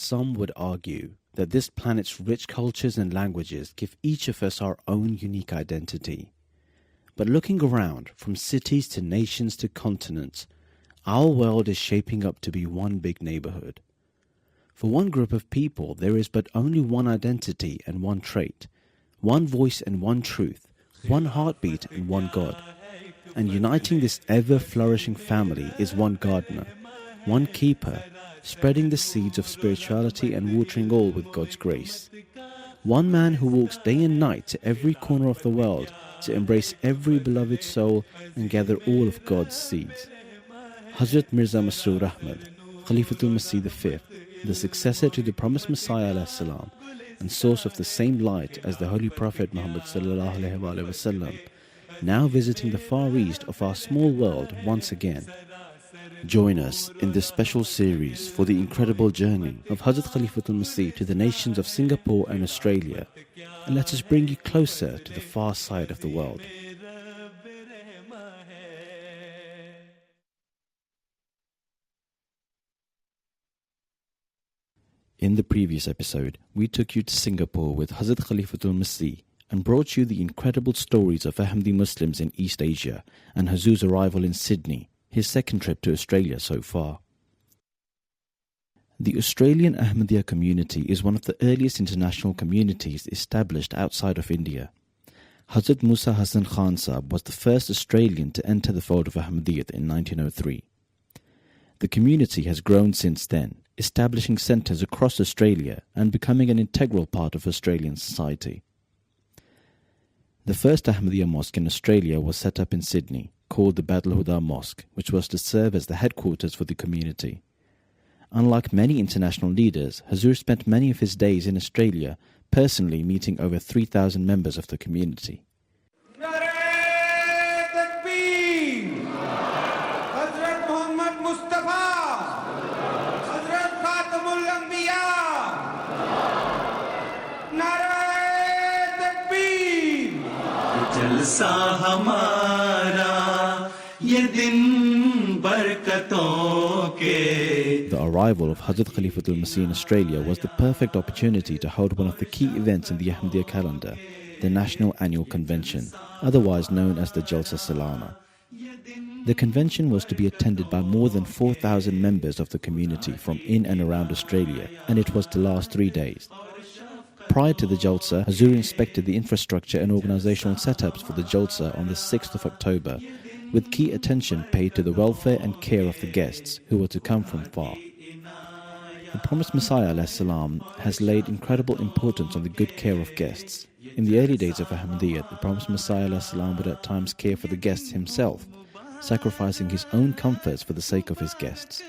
Some would argue that this planet's rich cultures and languages give each of us our own unique identity. But looking around, from cities to nations to continents, our world is shaping up to be one big neighborhood. For one group of people, there is but only one identity and one trait, one voice and one truth, one heartbeat and one God. And uniting this ever-flourishing family is one gardener, one keeper, spreading the seeds of spirituality and watering all with God's grace. One man who walks day and night to every corner of the world to embrace every beloved soul and gather all of God's seeds. Hazrat Mirza Masroor Ahmad, Khalifatul Masih V, the successor to the promised Messiah alayhi salam, and source of the same light as the Holy Prophet Muhammad sallallahu alaihi wasallam, now visiting the far east of our small world once again. Join us in this special series for the incredible journey of Hazrat Khalifatul Masih to the nations of Singapore and Australia, and let us bring you closer to the far side of the world. In the previous episode, we took you to Singapore with Hazrat Khalifatul Masih and brought you the incredible stories of Ahmadi Muslims in East Asia and Huzoor's arrival in Sydney, his second trip to Australia so far. The Australian Ahmadiyya community is one of the earliest international communities established outside of India. Hazrat Musa Hassan Khan Sahib was the first Australian to enter the fold of Ahmadiyyat in 1903. The community has grown since then, establishing centres across Australia and becoming an integral part of Australian society. The first Ahmadiyya mosque in Australia was set up in Sydney, called the Badal Huda Mosque, which was to serve as the headquarters for the community. Unlike many international leaders, Huzoor spent many of his days in Australia, personally meeting over 3,000 members of the community. The arrival of Hazrat Khalifatul Masih in Australia was the perfect opportunity to hold one of the key events in the Ahmadiyya calendar, the National Annual Convention, otherwise known as the Jalsa Salana. The convention was to be attended by more than 4,000 members of the community from in and around Australia, and it was to last 3 days. Prior to the Jalsa, Huzoor inspected the infrastructure and organizational setups for the Jalsa on the 6th of October, with key attention paid to the welfare and care of the guests who were to come from far. The promised Messiah ﷺ has laid incredible importance on the good care of guests. In the early days of Ahmadiyyat, the promised Messiah ﷺ would at times care for the guests himself, sacrificing his own comforts for the sake of his guests.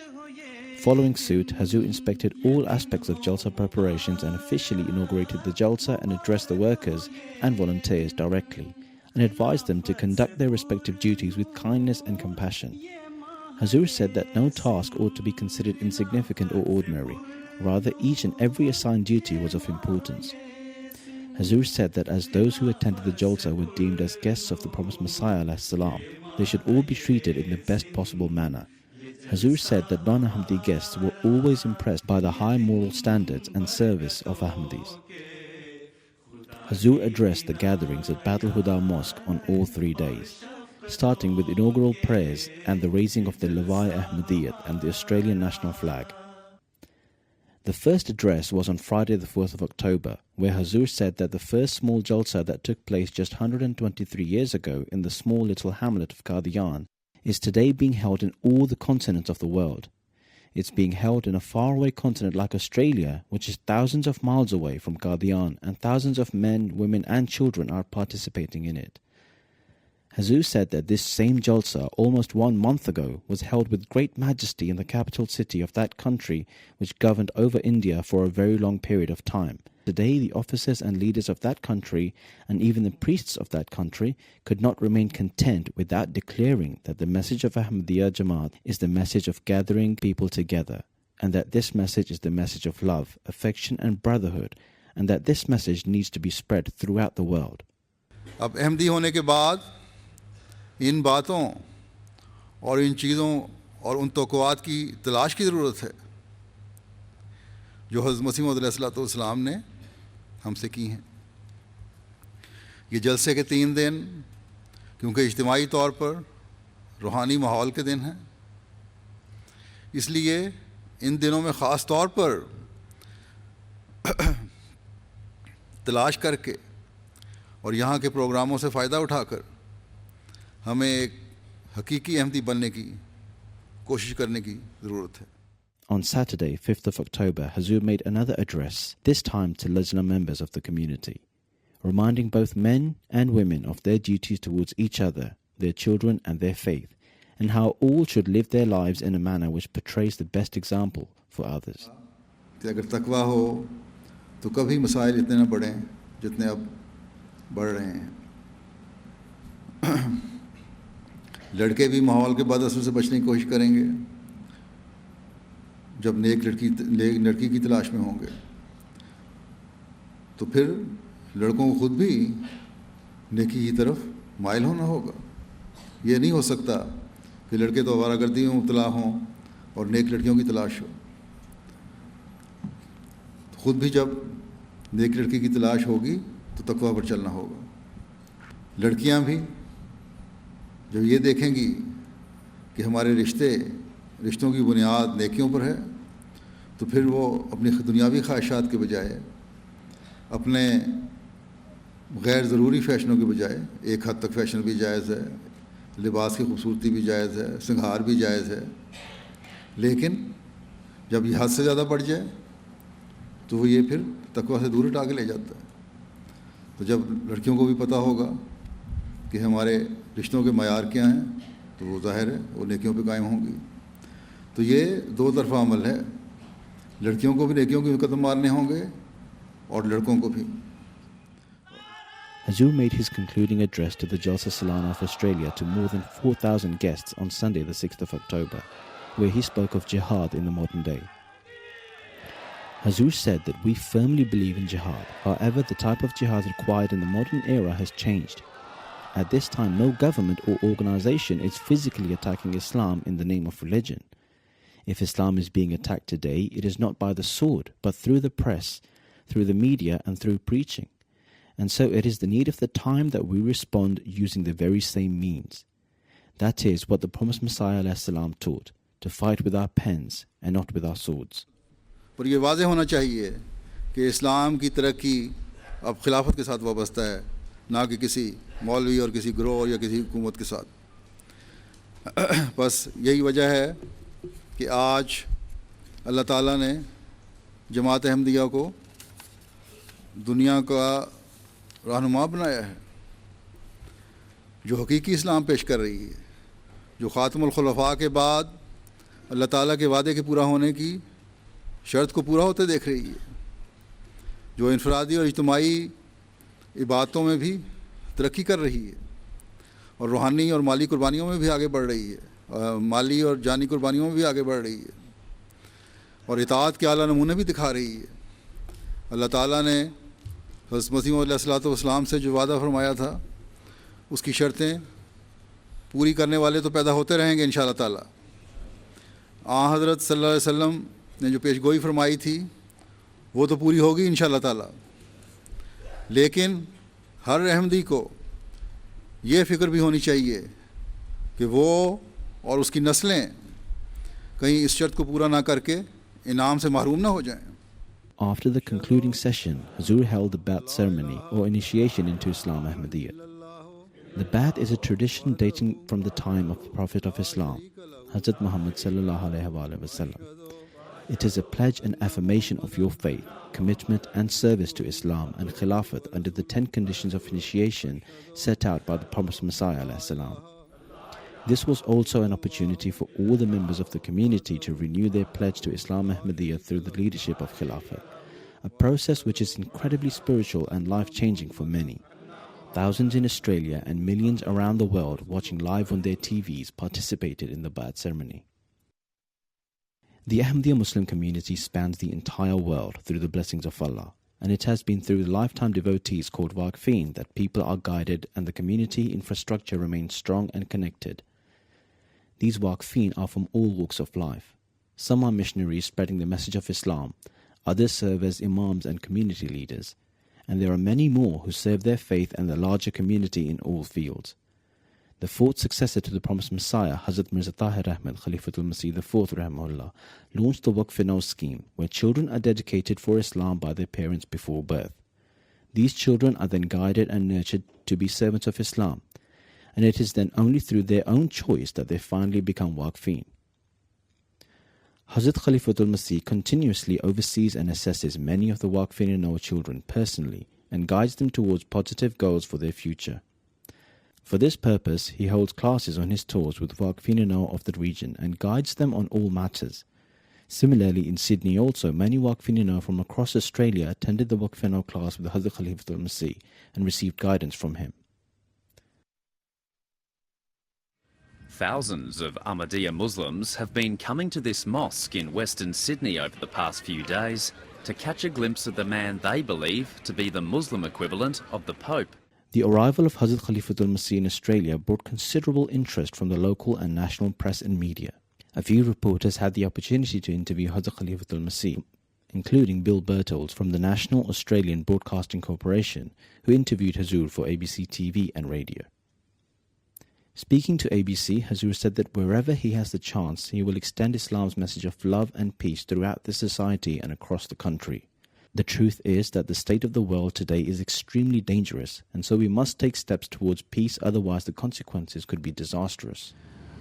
Following suit, Huzoor inspected all aspects of Jalsa preparations and officially inaugurated the Jalsa and addressed the workers and volunteers directly, and advised them to conduct their respective duties with kindness and compassion. Huzoor said that no task ought to be considered insignificant or ordinary, rather each and every assigned duty was of importance. Huzoor said that as those who attended the Jalsa were deemed as guests of the promised Messiah ﷺ, they should all be treated in the best possible manner. Huzoor said that non-Ahmadi guests were always impressed by the high moral standards and service of Ahmadis. Huzoor addressed the gatherings at Badal Huda Mosque on all 3 days, starting with inaugural prayers and the raising of the Lawai Ahmadiyyat and the Australian national flag. The first address was on Friday the 4th of October, where Huzoor said that the first small Jalsa that took place just 123 years ago in the small little hamlet of Qadian is today being held in all the continents of the world. It's being held in a faraway continent like Australia, which is thousands of miles away from Qadian, and thousands of men, women and children are participating in it. Huzoor said that this same Jalsa, almost 1 month ago, was held with great majesty in the capital city of that country which governed over India for a very long period of time. Today, the officers and leaders of that country, and even the priests of that country, could not remain content without declaring that the message of Ahmadiyya Jama'at is the message of gathering people together, and that this message is the message of love, affection and brotherhood, and that this message needs to be spread throughout the world. अब अहमदी होने के बाद इन बातों और इन चीज़ों और उन तोक़ुआत की तलाश की ज़रूरत है جو حضرت مسیح موعود علیہ السلام نے ہم سے کی ہیں. یہ جلسے کے 3 دن کیونکہ اجتماعی طور پر روحانی ماحول کے دن ہیں، اس لیے ان دنوں میں خاص طور پر تلاش کر کے اور یہاں کے پروگراموں سے فائدہ اٹھا کر ہمیں ایک حقیقی احمدی بننے کی کوشش کرنے کی ضرورت ہے. On Saturday, 5th of October, Huzoor made another address, this time to Lajna members of the community, reminding both men and women of their duties towards each other, their children and their faith, and how all should live their lives in a manner which portrays the best example for others. کہ اگر تقویٰ ہو تو کبھی مسائل اتنے نہ بڑھیں جتنے اب بڑھ رہے ہیں. لڑکے بھی ماحول کے بد اثر سے بچنے کی کوشش کریں گے جب نیک لڑکی کی تلاش میں ہوں گے. تو پھر لڑکوں کو خود بھی نیکی کی طرف مائل ہونا ہوگا. یہ نہیں ہو سکتا کہ لڑکے تو آوارہ گردی میں مبتلا ہوں اور نیک لڑکیوں کی تلاش ہو. خود بھی جب نیک لڑکی کی تلاش ہوگی تو تقویٰ پر چلنا ہوگا. لڑکیاں بھی جب یہ دیکھیں گی کہ ہمارے رشتوں کی بنیاد نیکیوں پر ہے تو پھر وہ اپنی دنیاوی خواہشات کے بجائے اپنے غیر ضروری فیشنوں کے بجائے، ایک حد تک فیشن بھی جائز ہے، لباس کی خوبصورتی بھی جائز ہے، سنگھار بھی جائز ہے، لیکن جب یہ حد سے زیادہ بڑھ جائے تو وہ یہ پھر تقویٰ سے دور ہٹا کے لے جاتا ہے. تو جب لڑکیوں کو بھی پتہ ہوگا کہ ہمارے رشتوں کے معیار کیا ہیں تو وہ ظاہر ہے وہ نیکیوں پہ قائم ہوں گی. تو یہ 2 طرفہ عمل ہے، لڑکیوں کو بھی نیکیوں کے قدم مارنے ہوں گے اور لڑکوں کو بھی. Huzoor made his concluding address to the Jalsa Salana of Australia to more than 4,000 guests on Sunday the 6th of October, where he spoke of jihad in the modern day. Huzoor said that we firmly believe in jihad. However, the type of jihad required in the modern era has changed. At this time, no government or organization is physically attacking Islam in the name of religion. If Islam is being attacked today, it is not by the sword, but through the press, through the media, and through preaching. And so it is the need of the time that we respond using the very same means. That is what the promised Messiah ﷺ taught, to fight with our pens and not with our swords. پر یہ واضح ہونا چاہیے کہ اسلام کی ترقی اب خلافت کے ساتھ وابستہ ہے، نہ کہ کسی مولوی اور کسی گروہ یا کسی حکومت کے ساتھ. بس یہی وجہ ہے کہ آج اللہ تعالیٰ نے جماعت احمدیہ کو دنیا کا رہنما بنایا ہے، جو حقیقی اسلام پیش کر رہی ہے، جو خاتم الخلفاء کے بعد اللہ تعالیٰ کے وعدے کے پورا ہونے کی شرط کو پورا ہوتے دیکھ رہی ہے، جو انفرادی اور اجتماعی عبادتوں میں بھی ترقی کر رہی ہے اور روحانی اور مالی قربانیوں میں بھی آگے بڑھ رہی ہے، مالی اور جانی قربانیوں میں بھی آگے بڑھ رہی ہے اور اطاعت کے اعلیٰ نمونے بھی دکھا رہی ہے. اللہ تعالیٰ نے حضرت مسیح موعود علیہ السلام سے جو وعدہ فرمایا تھا اس کی شرطیں پوری کرنے والے تو پیدا ہوتے رہیں گے انشاءاللہ تعالیٰ. حضرت صلی اللہ علیہ وسلم نے جو پیش گوئی فرمائی تھی وہ تو پوری ہوگی انشاءاللہ تعالیٰ، لیکن ہر احمدی کو یہ فکر بھی ہونی چاہیے کہ وہ اور اس کی نسلیں کہیں اس شرط کو پورا نہ کر کے انعام سے محروم نہ ہو جائیں. After the concluding session, Huzoor held the Bai'at ceremony or initiation into Islam Ahmadiyya. The Bai'at is a tradition dating from the time of the Prophet of Islam, Hazrat Muhammad sallallahu alaihi wasallam. It is a pledge and affirmation of your faith, commitment and service to Islam and Khilafat under the 10 conditions of initiation set out by the promised Messiah alayhi salam. This was also an opportunity for all the members of the community to renew their pledge to Islam Ahmadiyya through the leadership of Khilafat, a process which is incredibly spiritual and life-changing for many. Thousands in Australia and millions around the world watching live on their TVs participated in the Bai'at ceremony. The Ahmadiyya Muslim community spans the entire world through the blessings of Allah, and it has been through the lifetime devotees called Waqfeen that people are guided and the community infrastructure remains strong and connected. These Waqfeen are from all walks of life. Some are missionaries spreading the message of Islam, Others serve as imams and community leaders. And there are many more who serve their faith and the larger community in all fields. The fourth successor to the promised Messiah, Hazrat Mirza Tahir Ahmad Khalifatul Masih IV Rahimahullah, launched the Waqf scheme, where children are dedicated for Islam by their parents before birth. These children are then guided and nurtured to be servants of Islam, and it is then only through their own choice that they finally become Waqfeen. Hazrat Khalifatul Masih continuously oversees and assesses many of the Waqfeen children personally and guides them towards positive goals for their future. For this purpose, he holds classes on his tours with Waqfeen of the region and guides them on all matters. Similarly, in Sydney also, many Waqfeen from across Australia attended the Waqfeen class with Hazrat Khalifatul Masih and received guidance from him. Thousands of Ahmadiyya Muslims have been coming to this mosque in Western Sydney over the past few days to catch a glimpse of the man they believe to be the Muslim equivalent of the Pope. The arrival of Hazrat Khalifatul Masih in Australia brought considerable interest from the local and national press and media. A few reporters had the opportunity to interview Hazrat Khalifatul Masih, including Bill Bertolds from the National Australian Broadcasting Corporation, who interviewed Huzoor for ABC TV and radio. Speaking to ABC, Huzoor said that wherever he has the chance, he will extend Islam's message of love and peace throughout the society and across the country. The truth is that the state of the world today is extremely dangerous, and so we must take steps towards peace, otherwise the consequences could be disastrous.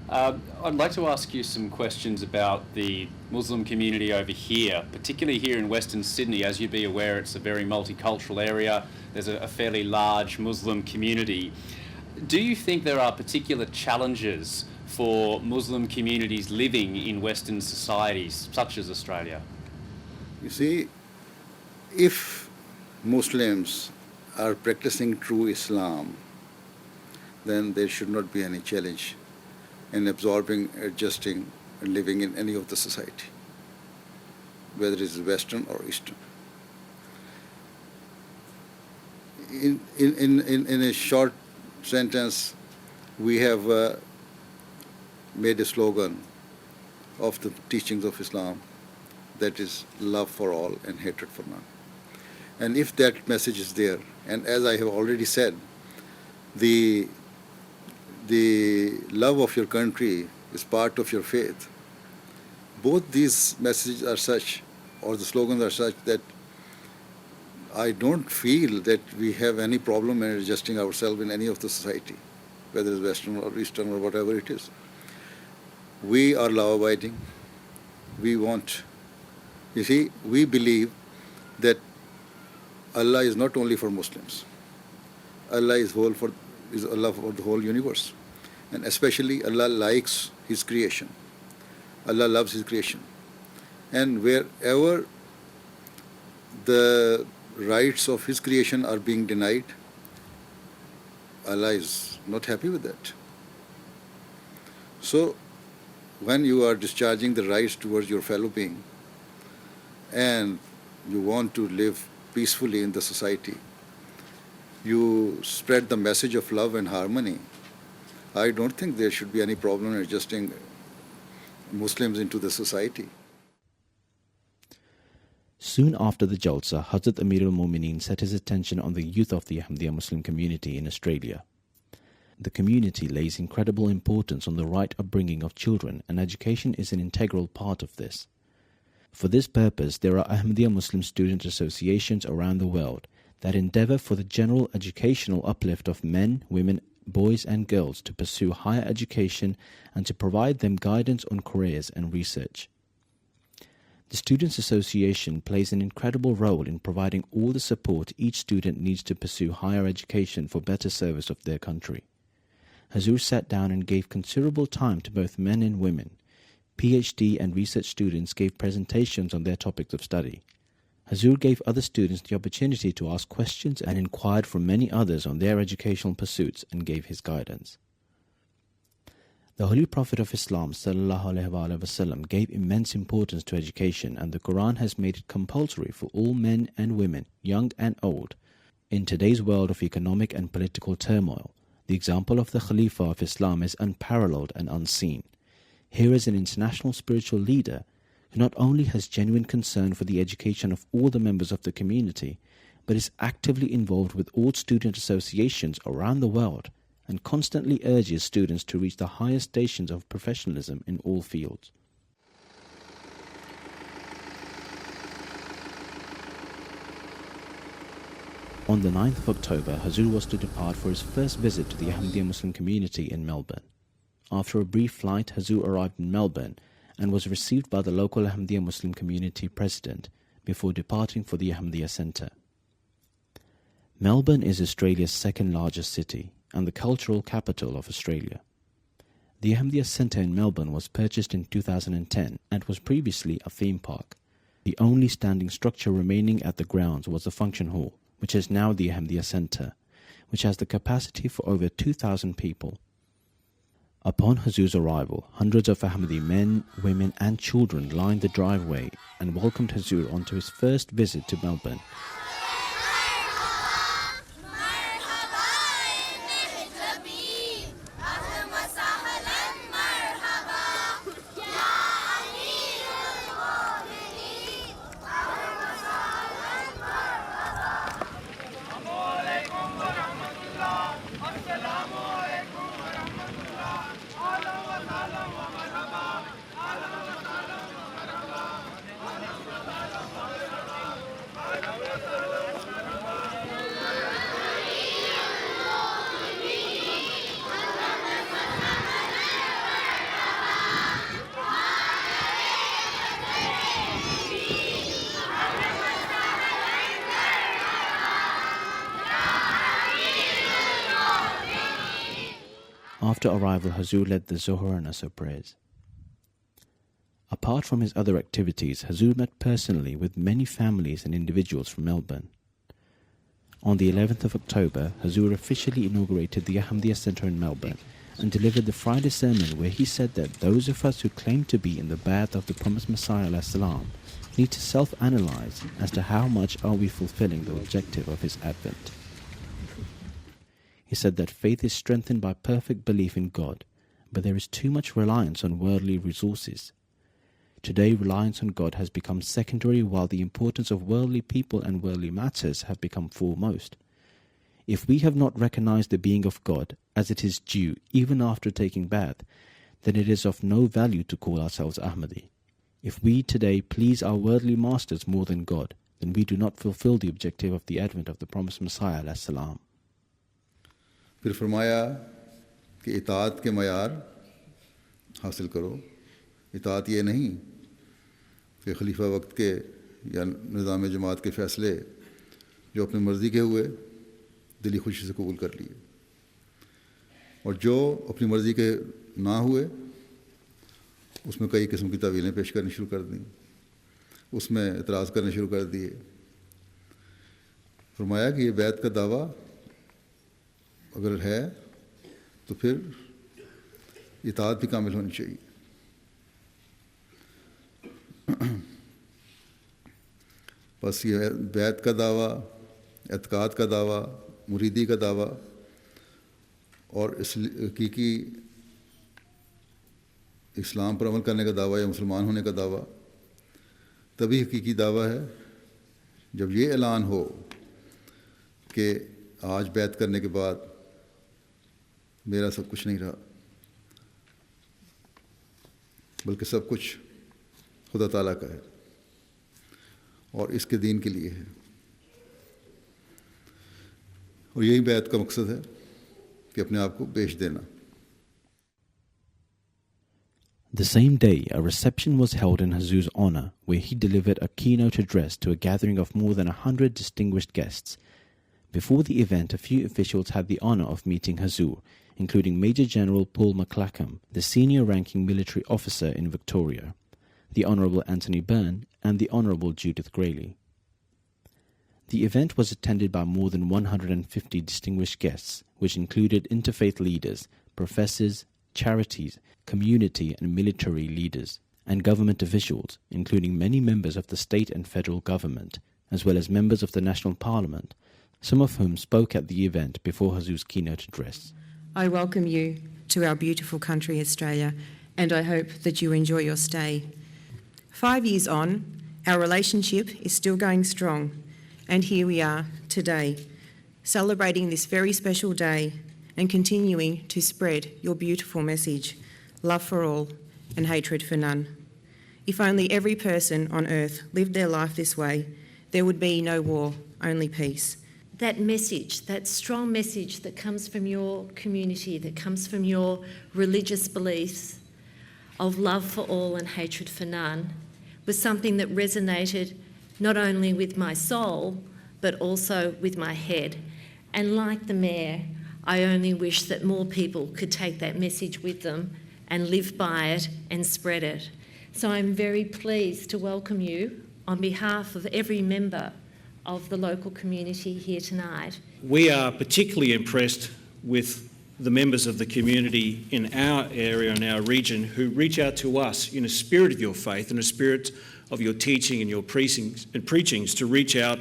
I'd like to ask you some questions about the Muslim community over here, particularly here in Western Sydney. As you'd be aware, it's a very multicultural area. There's a fairly large Muslim community. Do you think there are particular challenges for Muslim communities living in Western societies, such as Australia? You see, if Muslims are practicing true Islam, then there should not be any challenge in absorbing, adjusting, and living in any of the society, whether it is Western or Eastern. In a short sentence, we have made a slogan of the teachings of Islam, that is love for all and hatred for none. And if that message is there, and as I have already said, the love of your country is part of your faith, both these messages are such, or the slogans are such, that I don't feel that we have any problem in adjusting ourselves in any of the society, whether it's Western or Eastern or whatever it is. We are law-abiding. We want, you see, we believe that Allah is not only for Muslims. Allah is Allah for the whole universe. And especially Allah likes His creation. Allah loves His creation. And wherever the rights of His creation are being denied, Allah is not happy with that. So, when you are discharging the rights towards your fellow being and you want to live peacefully in the society, you spread the message of love and harmony, I don't think there should be any problem in adjusting Muslims into the society. Soon after the Jalsa, Hazrat Amir al-Mu'mineen set his attention on the youth of the Ahmadiyya Muslim community in Australia. The community lays incredible importance on the right upbringing of children, and education is an integral part of this. For this purpose, there are Ahmadiyya Muslim student associations around the world that endeavor for the general educational uplift of men, women, boys and girls to pursue higher education and to provide them guidance on careers and research. The Students' Association plays an incredible role in providing all the support each student needs to pursue higher education for better service of their country. Huzoor sat down and gave considerable time to both men and women. PhD and research students gave presentations on their topics of study. Huzoor gave other students the opportunity to ask questions and inquired from many others on their educational pursuits and gave his guidance. The Holy Prophet of Islam ﷺ gave immense importance to education, and the Quran has made it compulsory for all men and women, young and old. In today's world of economic and political turmoil, the example of the Khalifa of Islam is unparalleled and unseen. Here is an international spiritual leader who not only has genuine concern for the education of all the members of the community, but is actively involved with all student associations around the world and constantly urges students to reach the highest stations of professionalism in all fields. On the 9th of October, Huzoor was to depart for his first visit to the Ahmadiyya Muslim community in Melbourne. After a brief flight, Huzoor arrived in Melbourne and was received by the local Ahmadiyya Muslim community president before departing for the Ahmadiyya Centre. Melbourne is Australia's second largest city and the cultural capital of Australia. The Ahmadiyya Centre in Melbourne was purchased in 2010 and was previously a theme park. The only standing structure remaining at the grounds was the function hall, which is now the Ahmadiyya Centre, which has the capacity for over 2,000 people. Upon Huzoor's arrival, hundreds of Ahmadi men, women and children lined the driveway and welcomed Huzoor onto his first visit to Melbourne. After arrival, Huzoor led the Zuhur and Asr prayers. Apart from his other activities, Huzoor met personally with many families and individuals from Melbourne. On the 11th of October, Huzoor officially inaugurated the Ahmadiyya Centre in Melbourne and delivered the Friday sermon where he said that those of us who claim to be in the Bai'at of the promised Messiah ﷺ need to self-analyze as to how much are we fulfilling the objective of his advent. He said that faith is strengthened by perfect belief in God, but there is too much reliance on worldly resources. Today, reliance on God has become secondary while the importance of worldly people and worldly matters have become foremost. If we have not recognized the being of God as it is due even after taking Bai'at, then it is of no value to call ourselves Ahmadi. If we today please our worldly masters more than God, then we do not fulfill the objective of the advent of the promised Messiah ﷺ. फिर फरमाया कि इताअत के मयार हासिल करो। इताअत ये नहीं कि खलीफा वक्त के या निज़ाम जमात के फ़ैसले जो अपनी मर्ज़ी के हुए दिली खुशी से कबूल कर लिए, और जो अपनी मर्ज़ी के ना हुए उसमें कई किस्म की तावीलें पेश करनी शुरू कर दी, उसमें एतराज़ करने शुरू कर दिए। फरमाया कि ये बैत का दावा अगर है तो फिर इताअत भी कामिल होनी चाहिए। बस ये बैत का दावा, एतकाद का दावा, मुरीदी का दावा और हकीकी इस्लाम पर अमल करने का दावा या मुसलमान होने का दावा तभी हकीकी दावा है जब ये ऐलान हो कि आज बैत करने के बाद मेरा सब कुछ नहीं रहा, बल्कि सब कुछ खुदा ताला का है और इसके दीन के लिए है। और यही बैत का मकसद है कि अपने आप को बेच देना। The same day, a reception was held in Huzoor's honor where he delivered a keynote address to a gathering of more than 100 distinguished guests. Before the event, a few officials had the honor of meeting Huzoor, including Major General Paul McClackham, the senior-ranking military officer in Victoria, the Honourable Anthony Byrne, and the Honourable Judith Grayley. The event was attended by more than 150 distinguished guests, which included interfaith leaders, professors, charities, community and military leaders, and government officials, including many members of the state and federal government, as well as members of the National Parliament, some of whom spoke at the event before Huzoor's keynote address. I welcome you to our beautiful country, Australia, and I hope that you enjoy your stay. 5 years on, our relationship is still going strong, and here we are today, celebrating this very special day and continuing to spread your beautiful message, love for all and hatred for none. If only every person on earth lived their life this way, there would be no war, only peace. That message, that strong message that comes from your community, that comes from your religious beliefs of love for all and hatred for none, was something that resonated not only with my soul, but also with my head. And like the Mayor, I only wish that more people could take that message with them and live by it and spread it. So I'm very pleased to welcome you on behalf of every member of the local community here tonight. We are particularly impressed with the members of the community in our area and our region who reach out to us in a spirit of your faith and a spirit of your teaching and your preachings to reach out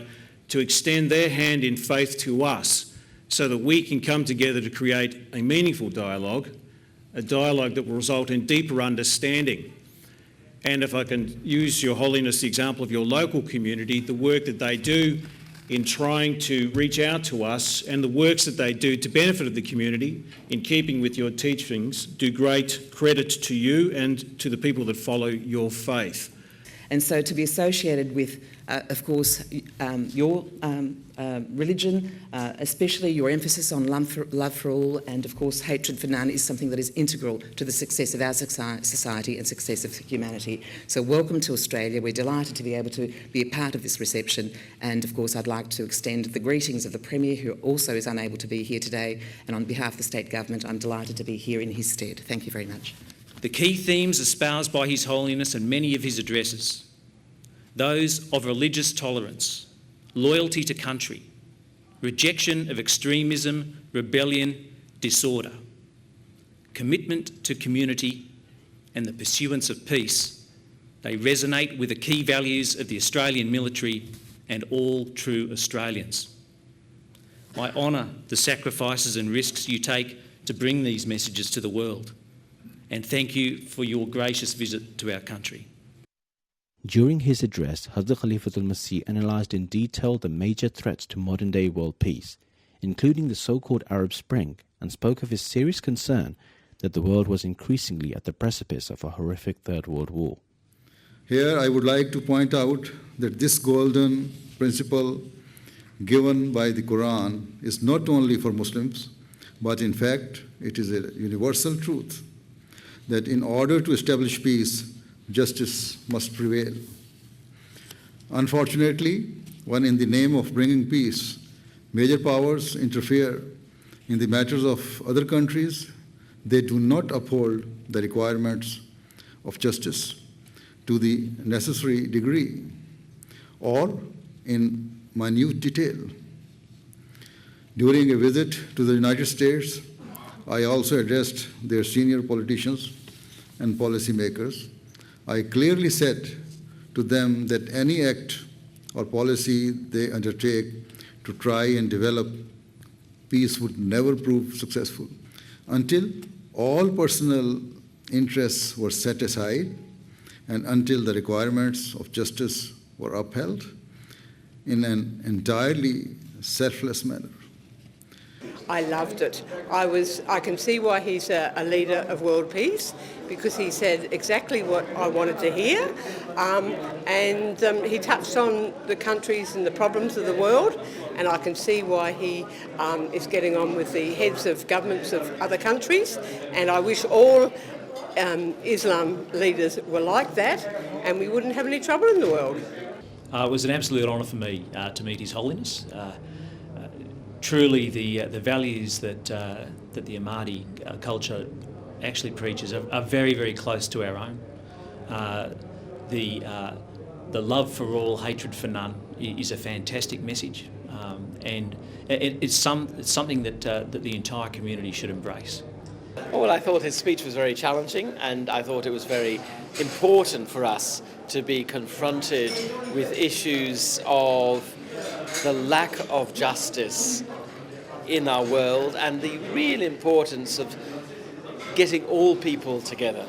to extend their hand in faith to us so that we can come together to create a meaningful dialogue, a dialogue that will result in deeper understanding. And if I can use, Your Holiness, the example of your local community, the work that they do in trying to reach out to us and the works that they do to benefit of the community in keeping with your teachings do great credit to you and to the people that follow your faith. And so to be associated with, of course, your religion, especially your emphasis on love for all and, of course, hatred for none is something that is integral to the success of our society and success of humanity. So welcome to Australia. We're delighted to be able to be a part of this reception. And, of course, I'd like to extend the greetings of the Premier, who also is unable to be here today. And on behalf of the State Government, I'm delighted to be here in his stead. Thank you very much. The key themes espoused by His Holiness in many of his addresses, those of religious tolerance, loyalty to country, rejection of extremism, rebellion, disorder, commitment to community and the pursuance of peace, they resonate with the key values of the Australian military and all true Australians. I honour the sacrifices and risks you take to bring these messages to the world, and thank you for your gracious visit to our country. During his address, Hazrat Khalifatul Masih analysed in detail the major threats to modern-day world peace, including the so-called Arab Spring, and spoke of his serious concern that the world was increasingly at the precipice of a horrific Third World War. Here I would like to point out that this golden principle given by the Quran is not only for Muslims, but in fact it is a universal truth that in order to establish peace, justice must prevail. Unfortunately, when in the name of bringing peace, major powers interfere in the matters of other countries, they do not uphold the requirements of justice to the necessary degree or in minute detail. During a visit to the United States, I also addressed their senior politicians and policymakers. I clearly said to them that any act or policy they undertake to try and develop peace would never prove successful until all personal interests were set aside and until the requirements of justice were upheld in an entirely selfless manner. I loved it. I can see why he's a leader of world peace, because he said exactly what I wanted to hear, and he touched on the countries and the problems of the world, and I can see why he is getting on with the heads of governments of other countries, and I wish all Islam leaders were like that, and we wouldn't have any trouble in the world. It was an absolute honour for me to meet His Holiness. Truly, the values that the Ahmadi culture actually preaches are very, very close to our own. The love for all, hatred for none is a fantastic message, and it's something that the entire community should embrace. Well, I thought his speech was very challenging, and I thought it was very important for us to be confronted with issues of the lack of justice in our world and the real importance of getting all people together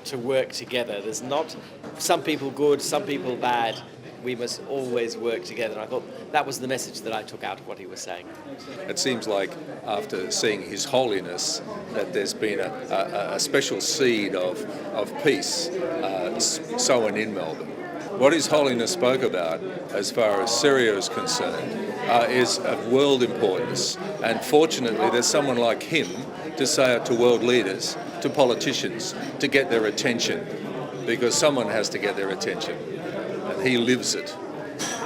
to work together. There's not some people good, some people bad. We must always work together. And I thought that was the message that I took out of what he was saying. It seems like after seeing His Holiness that there's been a special seed of peace sown in Melbourne. What His Holiness spoke about as far as Syria is concerned is of world importance, and fortunately there's someone like him to say it to world leaders, to politicians, to get their attention, because someone has to get their attention, and he lives it.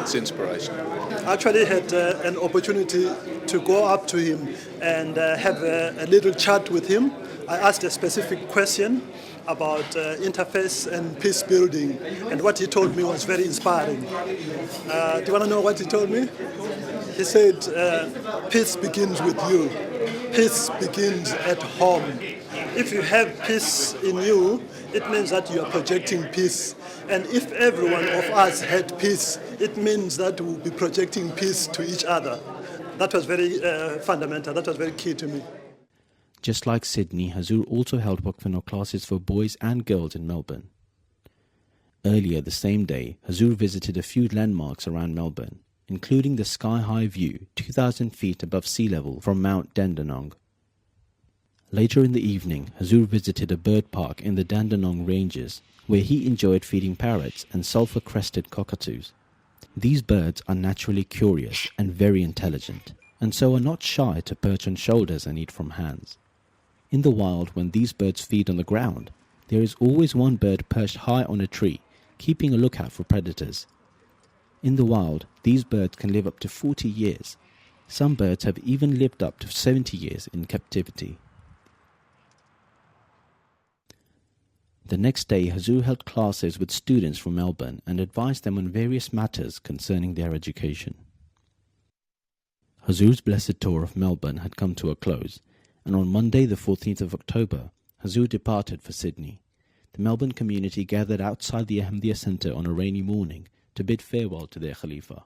It's inspirational. I actually had an opportunity to go up to him and have a little chat with him. I asked a specific question about interfaith and peace building, and what he told me was very inspiring. Do you want to know what he told me? He said, peace begins with you. Peace begins at home. If you have peace in you, it means that you are projecting peace. And if every one of us had peace, it means that we'll be projecting peace to each other. That was very fundamental. That was very key to me. Just like Sydney, Huzoor also held Waqf classes for boys and girls in Melbourne. Earlier the same day, Huzoor visited a few landmarks around Melbourne, including the sky-high view 2,000 feet above sea level from Mount Dandenong. Later in the evening, Huzoor visited a bird park in the Dandenong Ranges, where he enjoyed feeding parrots and sulphur-crested cockatoos. These birds are naturally curious and very intelligent, and so are not shy to perch on shoulders and eat from hands. In the wild, when these birds feed on the ground, there is always one bird perched high on a tree, keeping a lookout for predators. In the wild, these birds can live up to 40 years. Some birds have even lived up to 70 years in captivity. The next day, Huzoor held classes with students from Melbourne and advised them on various matters concerning their education. Huzoor's blessed tour of Melbourne had come to a close, and on Monday the 14th of October, Huzoor departed for Sydney. The Melbourne community gathered outside the Ahmadiyya Centre on a rainy morning to bid farewell to their Khalifa.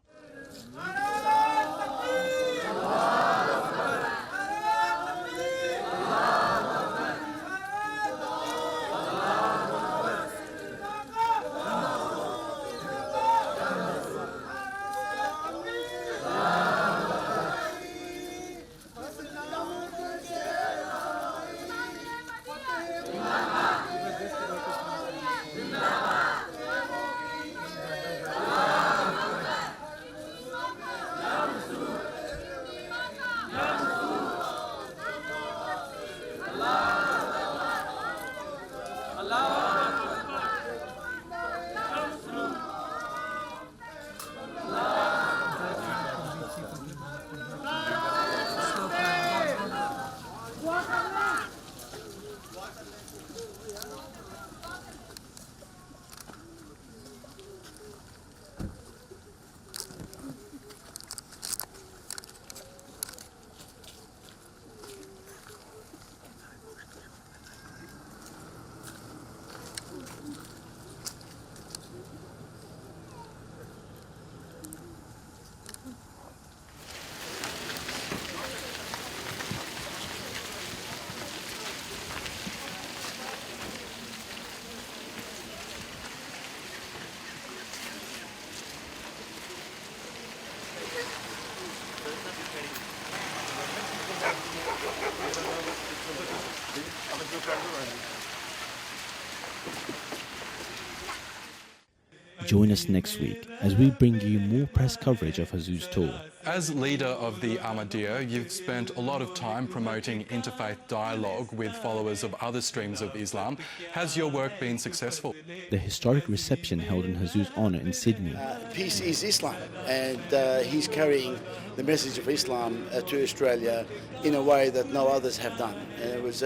Join us next week as we bring you more press coverage of Huzoor's tour. As leader of the Ahmadiyya, you've spent a lot of time promoting interfaith dialogue with followers of other streams of Islam. Has your work been successful? The historic reception held in Huzoor's honour in Sydney. Peace is Islam, and he's carrying the message of Islam to Australia in a way that no others have done. And it was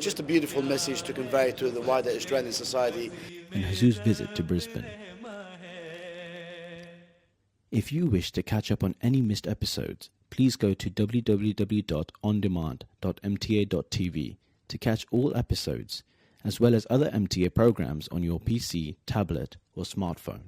just a beautiful message to convey to the wider Australian society. And Huzoor's visit to Brisbane. If you wish to catch up on any missed episodes, please go to www.ondemand.mta.tv to catch all episodes, as well as other MTA programs on your PC, tablet or smartphone.